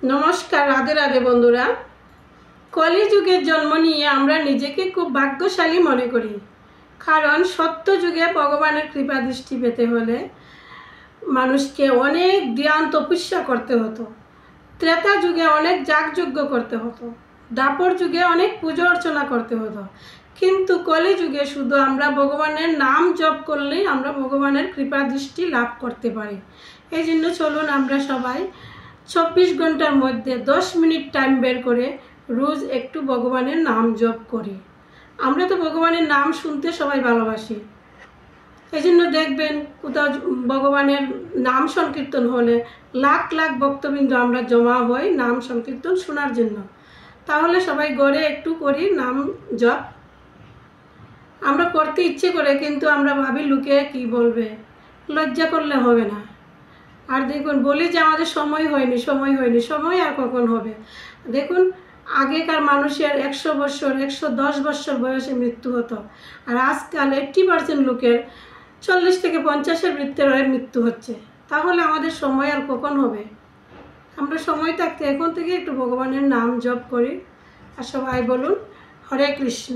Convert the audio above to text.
नमस्कार राधे राधे बंधुरा कलिजुगे जन्म निये आमरा निजेके खूब भाग्यशाली मने करी कारण सत्य जुगे भगवानेर कृपा दृष्टि पेते हले मानुषके अनेक ध्यान तपस्या करते हतो। त्रेता जुगे अनेक यागयज्ञ करते हतो। दापर जुगे अनेक पूजा अर्चना करते हतो। किन्तु कलि जुगे शुधु आमरा भगवानेर नाम जप करलेई आमरा भगवानेर कृपा दृष्टि लाभ करते पारी। एइजन्य चलुन आमरा सबाई 24 घंटार मध्य 10 मिनट टाइम बेर करे रोज एकटू भगवानेर नाम जप करी। आमरा तो भगवानेर नाम शुनते सबाई भालोबासी। एइजन्य देखबेन कोथाओ भगवानेर नाम संकीर्तन होले लाख लाख भक्तबिंदु आमरा जमा हई नाम संकीर्तन शोनार जन्य। ताहले सबाई घरे एकटू करी नाम जप। आमरा करते इচ্ছে करे किन्तु आमरा भाबी लोके कि बोलबे, लज्जा करले होबे ना। और देखुन बोली जे आमादेर समय हयनि समय आर कखन होबे। देखुन आगेकार मानुषेर 100 बछर 110 बछर बयसे मृत्यु हतो और आजकल 80% लोकेर 40 থেকে 50 এর ভিতরে মৃত্যু হচ্ছে। তাহলে আমাদের সময় আর কখন হবে? আমরা সময় থাকতে এখন থেকে একটু ভগবানের নাম জপ করি। আর সবাই বলুন হরে কৃষ্ণ।